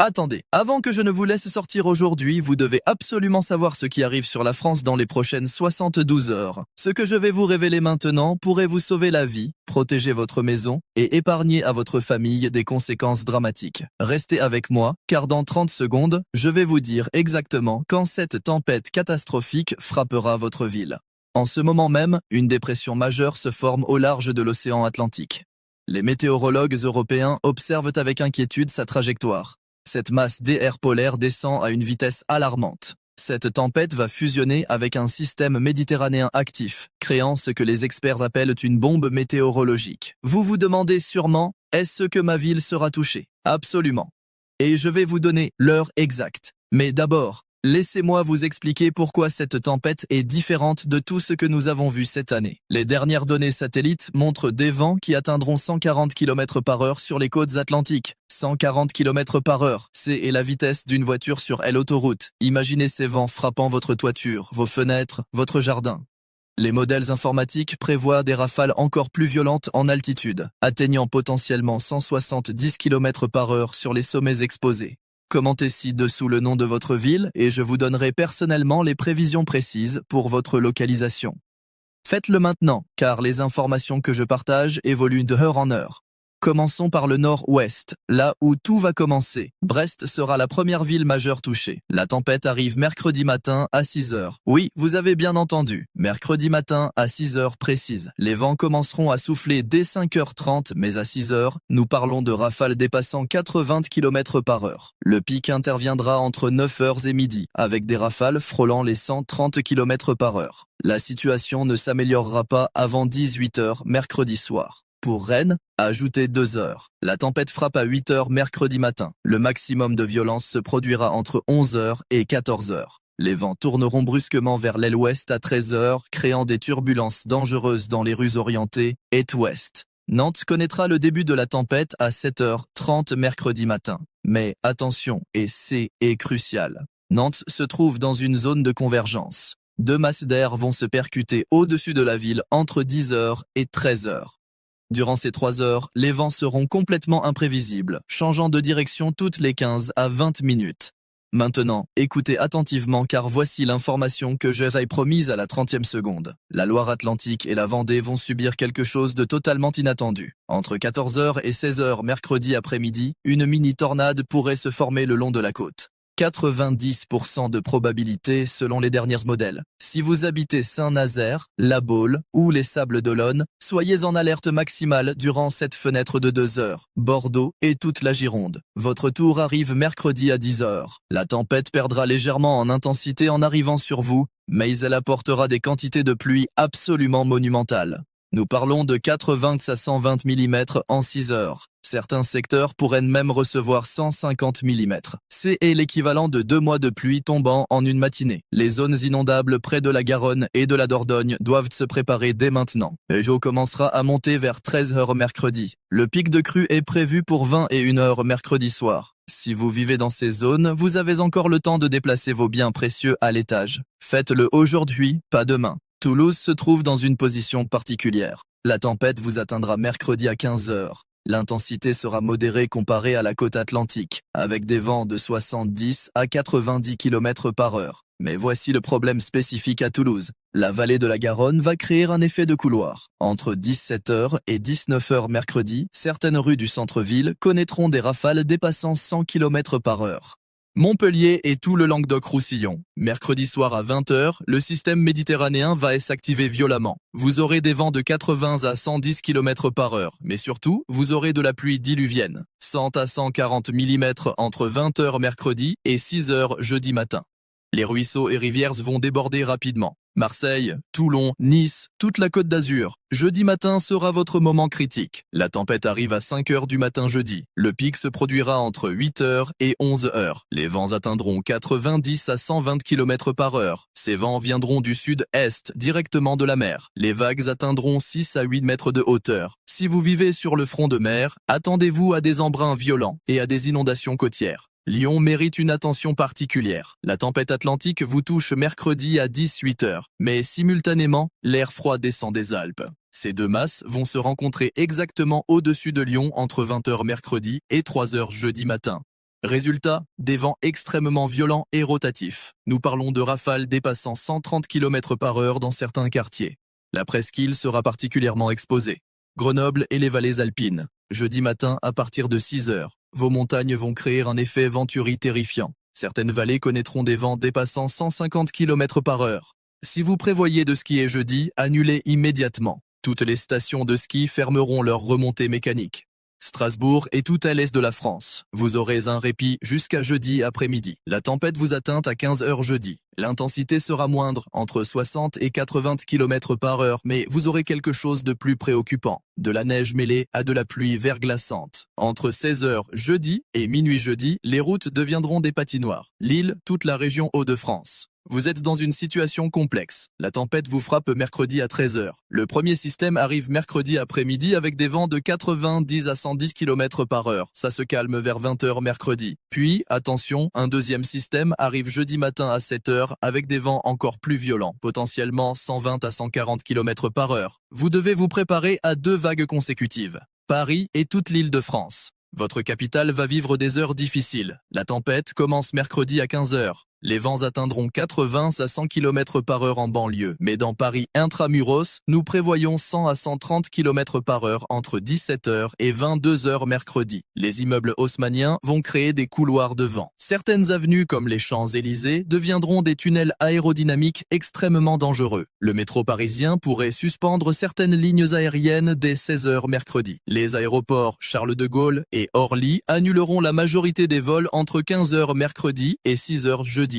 Attendez, avant que je ne vous laisse sortir aujourd'hui, vous devez absolument savoir ce qui arrive sur la France dans les prochaines 72 heures. Ce que je vais vous révéler maintenant pourrait vous sauver la vie, protéger votre maison et épargner à votre famille des conséquences dramatiques. Restez avec moi, car dans 30 secondes, je vais vous dire exactement quand cette tempête catastrophique frappera votre ville. En ce moment même, une dépression majeure se forme au large de l'océan Atlantique. Les météorologues européens observent avec inquiétude sa trajectoire. Cette masse d'air polaire descend à une vitesse alarmante. Cette tempête va fusionner avec un système méditerranéen actif, créant ce que les experts appellent une bombe météorologique. Vous vous demandez sûrement, est-ce que ma ville sera touchée? Absolument. Et je vais vous donner l'heure exacte. Mais d'abord, laissez-moi vous expliquer pourquoi cette tempête est différente de tout ce que nous avons vu cette année. Les dernières données satellites montrent des vents qui atteindront 140 km/h sur les côtes atlantiques. 140 km/h, c'est la vitesse d'une voiture sur l'autoroute. Imaginez ces vents frappant votre toiture, vos fenêtres, votre jardin. Les modèles informatiques prévoient des rafales encore plus violentes en altitude, atteignant potentiellement 170 km/h sur les sommets exposés. Commentez ci-dessous le nom de votre ville et je vous donnerai personnellement les prévisions précises pour votre localisation. Faites-le maintenant, car les informations que je partage évoluent de heure en heure. Commençons par le nord-ouest, là où tout va commencer. Brest sera la première ville majeure touchée. La tempête arrive mercredi matin à 6 heures. Oui, vous avez bien entendu, mercredi matin à 6 heures précises. Les vents commenceront à souffler dès 5h30, mais à 6 heures, nous parlons de rafales dépassant 80 km/h. Le pic interviendra entre 9h et midi, avec des rafales frôlant les 130 km/h. La situation ne s'améliorera pas avant 18h mercredi soir. Pour Rennes, ajoutez 2 heures. La tempête frappe à 8 heures mercredi matin. Le maximum de violence se produira entre 11 heures et 14 heures. Les vents tourneront brusquement vers l'aile ouest à 13 heures, créant des turbulences dangereuses dans les rues orientées est-ouest. Nantes connaîtra le début de la tempête à 7h30 mercredi matin. Mais attention, et c'est crucial. Nantes se trouve dans une zone de convergence. Deux masses d'air vont se percuter au-dessus de la ville entre 10 heures et 13 heures. Durant ces 3 heures, les vents seront complètement imprévisibles, changeant de direction toutes les 15 à 20 minutes. Maintenant, écoutez attentivement car voici l'information que je vous ai promise à la 30e seconde. La Loire-Atlantique et la Vendée vont subir quelque chose de totalement inattendu. Entre 14h et 16h mercredi après-midi, une mini-tornade pourrait se former le long de la côte. 90% de probabilité selon les derniers modèles. Si vous habitez Saint-Nazaire, La Baule ou les Sables d'Olonne, soyez en alerte maximale durant cette fenêtre de 2 heures. Bordeaux et toute la Gironde. Votre tour arrive mercredi à 10 heures. La tempête perdra légèrement en intensité en arrivant sur vous, mais elle apportera des quantités de pluie absolument monumentales. Nous parlons de 80 à 120 mm en 6 heures. Certains secteurs pourraient même recevoir 150 mm. C'est l'équivalent de 2 mois de pluie tombant en une matinée. Les zones inondables près de la Garonne et de la Dordogne doivent se préparer dès maintenant. L'eau commencera à monter vers 13 heures mercredi. Le pic de crue est prévu pour 21 heures mercredi soir. Si vous vivez dans ces zones, vous avez encore le temps de déplacer vos biens précieux à l'étage. Faites-le aujourd'hui, pas demain. Toulouse se trouve dans une position particulière. La tempête vous atteindra mercredi à 15 heures. L'intensité sera modérée comparée à la côte atlantique, avec des vents de 70 à 90 km/h. Mais voici le problème spécifique à Toulouse. La vallée de la Garonne va créer un effet de couloir. Entre 17h et 19h mercredi, certaines rues du centre-ville connaîtront des rafales dépassant 100 km/h. Montpellier et tout le Languedoc-Roussillon. Mercredi soir à 20h, le système méditerranéen va s'activer violemment. Vous aurez des vents de 80 à 110 km/h, mais surtout, vous aurez de la pluie diluvienne. 100 à 140 mm entre 20h mercredi et 6h jeudi matin. Les ruisseaux et rivières vont déborder rapidement. Marseille, Toulon, Nice, toute la Côte d'Azur. Jeudi matin sera votre moment critique. La tempête arrive à 5 heures du matin jeudi. Le pic se produira entre 8 heures et 11 heures. Les vents atteindront 90 à 120 km/h. Ces vents viendront du sud-est, directement de la mer. Les vagues atteindront 6 à 8 mètres de hauteur. Si vous vivez sur le front de mer, attendez-vous à des embruns violents et à des inondations côtières. Lyon mérite une attention particulière. La tempête atlantique vous touche mercredi à 18 heures, mais simultanément, l'air froid descend des Alpes. Ces deux masses vont se rencontrer exactement au-dessus de Lyon entre 20 heures mercredi et 3 heures jeudi matin. Résultat, des vents extrêmement violents et rotatifs. Nous parlons de rafales dépassant 130 km par heure dans certains quartiers. La presqu'île sera particulièrement exposée. Grenoble et les vallées alpines. Jeudi matin à partir de 6 heures, vos montagnes vont créer un effet Venturi terrifiant. Certaines vallées connaîtront des vents dépassant 150 km par heure. Si vous prévoyez de skier jeudi, annulez immédiatement. Toutes les stations de ski fermeront leurs remontées mécaniques. Strasbourg est tout à l'est de la France. Vous aurez un répit jusqu'à jeudi après-midi. La tempête vous atteint à 15 heures jeudi. L'intensité sera moindre, entre 60 et 80 km par heure, mais vous aurez quelque chose de plus préoccupant. De la neige mêlée à de la pluie verglaçante. Entre 16 heures jeudi et minuit jeudi, les routes deviendront des patinoires. Lille, toute la région Hauts-de-France. Vous êtes dans une situation complexe. La tempête vous frappe mercredi à 13 heures. Le premier système arrive mercredi après-midi avec des vents de 90 à 110 km par heure. Ça se calme vers 20 heures mercredi. Puis, attention, un deuxième système arrive jeudi matin à 7 heures avec des vents encore plus violents, potentiellement 120 à 140 km par heure. Vous devez vous préparer à 2 vagues consécutives. Paris et toute l'île de France. Votre capitale va vivre des heures difficiles. La tempête commence mercredi à 15 heures. Les vents atteindront 80 à 100 km par heure en banlieue, mais dans Paris intramuros, nous prévoyons 100 à 130 km par heure entre 17 heures et 22 heures mercredi. Les immeubles haussmanniens vont créer des couloirs de vent. Certaines avenues comme les Champs-Élysées deviendront des tunnels aérodynamiques extrêmement dangereux. Le métro parisien pourrait suspendre certaines lignes aériennes dès 16 heures mercredi. Les aéroports Charles de Gaulle et Orly annuleront la majorité des vols entre 15 heures mercredi et 6 heures jeudi.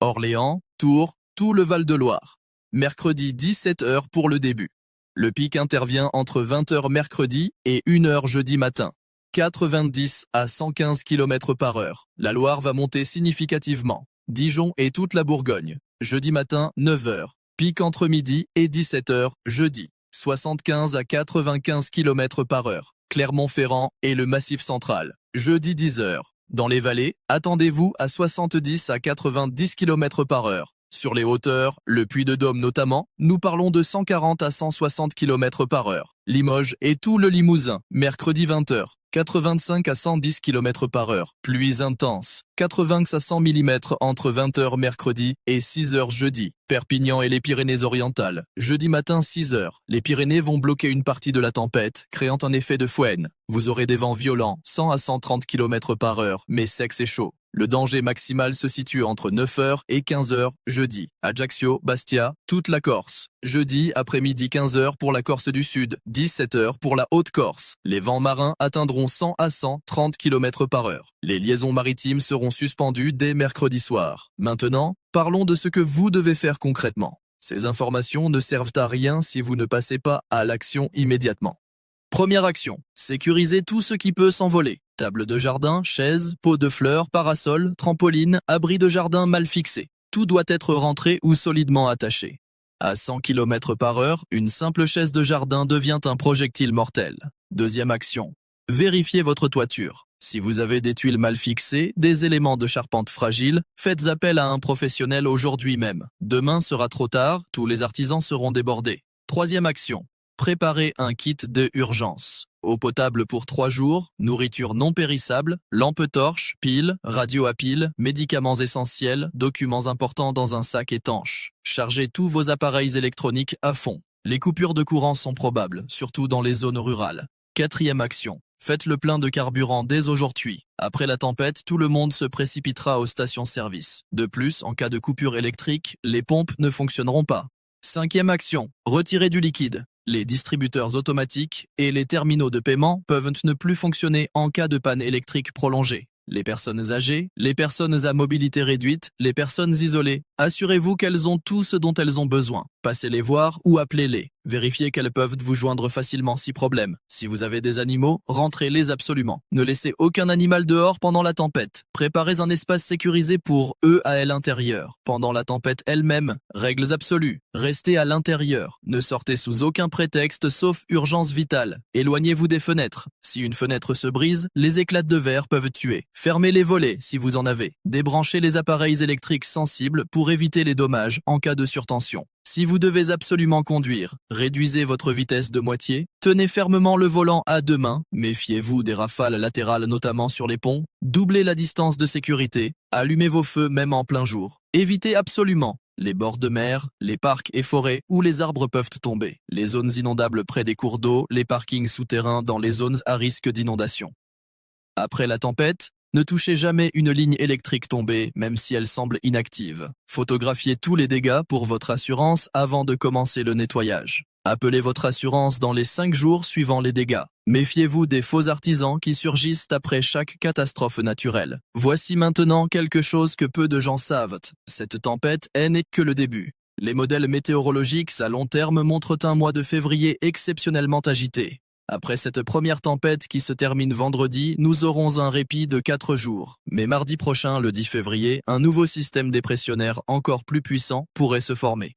Orléans, Tours, tout le Val-de-Loire. Mercredi 17 heures pour le début. Le pic intervient entre 20 heures mercredi et 1 heure jeudi matin. 90 à 115 km par heure. La Loire va monter significativement. Dijon et toute la Bourgogne. Jeudi matin, 9 heures. Pic entre midi et 17 heures jeudi. 75 à 95 km par heure. Clermont-Ferrand et le Massif central. Jeudi 10 heures. Dans les vallées, attendez-vous à 70 à 90 km par heure. Sur les hauteurs, le Puy-de-Dôme notamment, nous parlons de 140 à 160 km par heure. Limoges et tout le Limousin, mercredi 20 heures. 85 à 110 km par heure. Pluies intenses. 80 à 100 mm entre 20 heures mercredi et 6 heures jeudi. Perpignan et les Pyrénées-Orientales. Jeudi matin 6 heures. Les Pyrénées vont bloquer une partie de la tempête, créant un effet de fouenne. Vous aurez des vents violents, 100 à 130 km par heure, mais secs et chauds. Le danger maximal se situe entre 9 heures et 15 heures jeudi. Ajaccio, Bastia, toute la Corse. Jeudi après-midi 15 heures pour la Corse du Sud, 17 heures pour la Haute-Corse. Les vents marins atteindront 100 à 130 km par heure. Les liaisons maritimes seront suspendues dès mercredi soir. Maintenant, parlons de ce que vous devez faire concrètement. Ces informations ne servent à rien si vous ne passez pas à l'action immédiatement. Première action, sécuriser tout ce qui peut s'envoler. Table de jardin, chaises, pots de fleurs, parasols, trampoline, abri de jardin mal fixé. Tout doit être rentré ou solidement attaché. À 100 km par heure, une simple chaise de jardin devient un projectile mortel. Deuxième action, vérifiez votre toiture. Si vous avez des tuiles mal fixées, des éléments de charpente fragiles, faites appel à un professionnel aujourd'hui même. Demain sera trop tard, tous les artisans seront débordés. Troisième action, préparez un kit de urgence. Eau potable pour 3 jours, nourriture non périssable, lampe torche, piles, radio à piles, médicaments essentiels, documents importants dans un sac étanche. Chargez tous vos appareils électroniques à fond. Les coupures de courant sont probables, surtout dans les zones rurales. Quatrième action. Faites le plein de carburant dès aujourd'hui. Après la tempête, tout le monde se précipitera aux stations-service. De plus, en cas de coupure électrique, les pompes ne fonctionneront pas. Cinquième action. Retirez du liquide. Les distributeurs automatiques et les terminaux de paiement peuvent ne plus fonctionner en cas de panne électrique prolongée. Les personnes âgées, les personnes à mobilité réduite, les personnes isolées, assurez-vous qu'elles ont tout ce dont elles ont besoin. Passez les voir ou appelez-les. Vérifiez qu'elles peuvent vous joindre facilement si problème. Si vous avez des animaux, rentrez-les absolument. Ne laissez aucun animal dehors pendant la tempête. Préparez un espace sécurisé pour eux à l'intérieur. Pendant la tempête elle-même, règles absolues. Restez à l'intérieur. Ne sortez sous aucun prétexte sauf urgence vitale. Éloignez-vous des fenêtres. Si une fenêtre se brise, les éclats de verre peuvent tuer. Fermez les volets si vous en avez. Débranchez les appareils électriques sensibles pour pour éviter les dommages en cas de surtension. Si vous devez absolument conduire, réduisez votre vitesse de moitié, tenez fermement le volant à deux mains, méfiez-vous des rafales latérales notamment sur les ponts, doublez la distance de sécurité, allumez vos feux même en plein jour. Évitez absolument les bords de mer, les parcs et forêts où les arbres peuvent tomber, les zones inondables près des cours d'eau, les parkings souterrains dans les zones à risque d'inondation. Après la tempête, ne touchez jamais une ligne électrique tombée, même si elle semble inactive. Photographiez tous les dégâts pour votre assurance avant de commencer le nettoyage. Appelez votre assurance dans les 5 jours suivant les dégâts. Méfiez-vous des faux artisans qui surgissent après chaque catastrophe naturelle. Voici maintenant quelque chose que peu de gens savent. Cette tempête n'est que le début. Les modèles météorologiques à long terme montrent un mois de février exceptionnellement agité. Après cette première tempête qui se termine vendredi, nous aurons un répit de 4 jours. Mais mardi prochain, le 10 février, un nouveau système dépressionnaire encore plus puissant pourrait se former.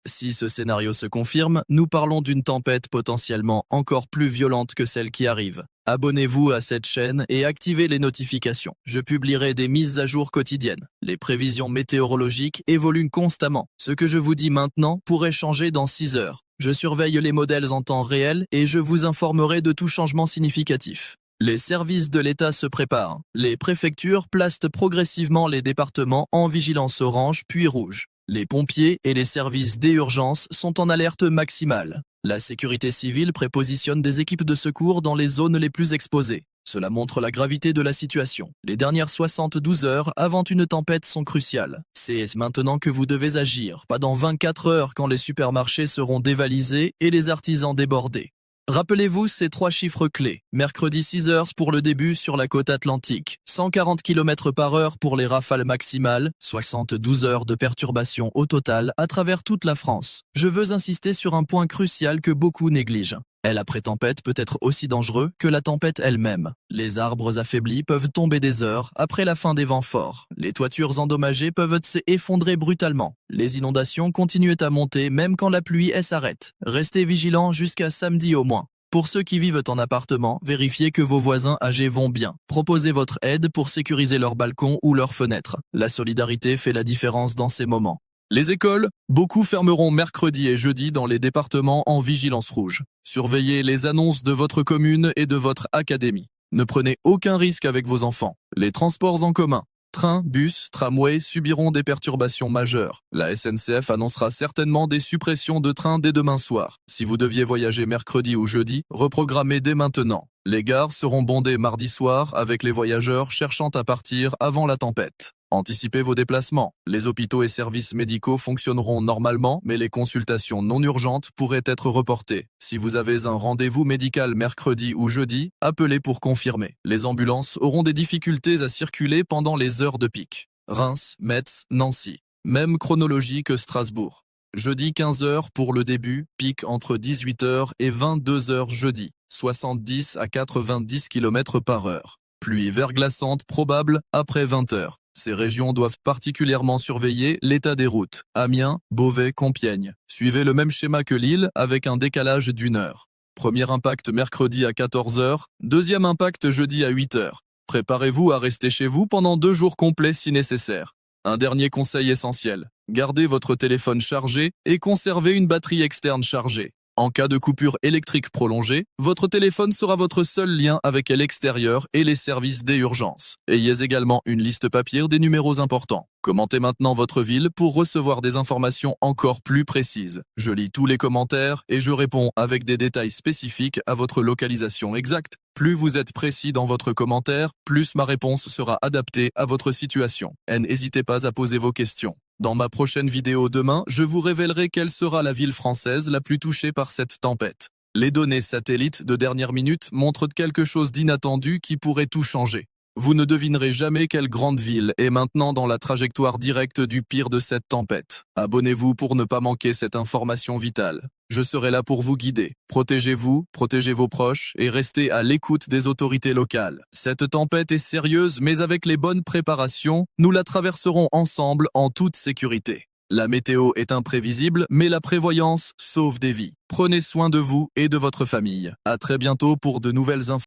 Si ce scénario se confirme, nous parlons d'une tempête potentiellement encore plus violente que celle qui arrive. Abonnez-vous à cette chaîne et activez les notifications. Je publierai des mises à jour quotidiennes. Les prévisions météorologiques évoluent constamment. Ce que je vous dis maintenant pourrait changer dans 6 heures. Je surveille les modèles en temps réel et je vous informerai de tout changement significatif. Les services de l'État se préparent. Les préfectures placent progressivement les départements en vigilance orange puis rouge. Les pompiers et les services d'urgence sont en alerte maximale. La sécurité civile prépositionne des équipes de secours dans les zones les plus exposées. Cela montre la gravité de la situation. Les dernières 72 heures avant une tempête sont cruciales. C'est maintenant que vous devez agir, pas dans 24 heures quand les supermarchés seront dévalisés et les artisans débordés. Rappelez-vous ces 3 chiffres clés. Mercredi 6 heures pour le début sur la côte atlantique, 140 km/h pour les rafales maximales, 72 heures de perturbation au total à travers toute la France. Je veux insister sur un point crucial que beaucoup négligent. L'après-tempête peut être aussi dangereux que la tempête elle-même. Les arbres affaiblis peuvent tomber des heures après la fin des vents forts. Les toitures endommagées peuvent s'effondrer brutalement. Les inondations continuent à monter même quand la pluie s'arrête. Restez vigilants jusqu'à samedi au moins. Pour ceux qui vivent en appartement, vérifiez que vos voisins âgés vont bien. Proposez votre aide pour sécuriser leurs balcons ou leurs fenêtres. La solidarité fait la différence dans ces moments. Les écoles, beaucoup fermeront mercredi et jeudi dans les départements en vigilance rouge. Surveillez les annonces de votre commune et de votre académie. Ne prenez aucun risque avec vos enfants. Les transports en commun, trains, bus, tramways subiront des perturbations majeures. La SNCF annoncera certainement des suppressions de trains dès demain soir. Si vous deviez voyager mercredi ou jeudi, reprogrammez dès maintenant. Les gares seront bondées mardi soir avec les voyageurs cherchant à partir avant la tempête. Anticipez vos déplacements. Les hôpitaux et services médicaux fonctionneront normalement, mais les consultations non urgentes pourraient être reportées. Si vous avez un rendez-vous médical mercredi ou jeudi, appelez pour confirmer. Les ambulances auront des difficultés à circuler pendant les heures de pic. Reims, Metz, Nancy. Même chronologie que Strasbourg. Jeudi 15 heures pour le début, pic entre 18 heures et 22 heures jeudi. 70 à 90 km/h. Pluie verglaçante probable après 20 heures. Ces régions doivent particulièrement surveiller l'état des routes. Amiens, Beauvais, Compiègne. Suivez le même schéma que Lille avec un décalage d'1 heure. Premier impact mercredi à 14 heures, deuxième impact jeudi à 8 heures. Préparez-vous à rester chez vous pendant 2 jours complets si nécessaire. Un dernier conseil essentiel. Gardez votre téléphone chargé et conservez une batterie externe chargée. En cas de coupure électrique prolongée, votre téléphone sera votre seul lien avec l'extérieur et les services d'urgence. Ayez également une liste papier des numéros importants. Commentez maintenant votre ville pour recevoir des informations encore plus précises. Je lis tous les commentaires et je réponds avec des détails spécifiques à votre localisation exacte. Plus vous êtes précis dans votre commentaire, plus ma réponse sera adaptée à votre situation. Et n'hésitez pas à poser vos questions. Dans ma prochaine vidéo demain, je vous révélerai quelle sera la ville française la plus touchée par cette tempête. Les données satellites de dernière minute montrent quelque chose d'inattendu qui pourrait tout changer. Vous ne devinerez jamais quelle grande ville est maintenant dans la trajectoire directe du pire de cette tempête. Abonnez-vous pour ne pas manquer cette information vitale. Je serai là pour vous guider. Protégez-vous, protégez vos proches et restez à l'écoute des autorités locales. Cette tempête est sérieuse, mais avec les bonnes préparations, nous la traverserons ensemble en toute sécurité. La météo est imprévisible, mais la prévoyance sauve des vies. Prenez soin de vous et de votre famille. À très bientôt pour de nouvelles informations.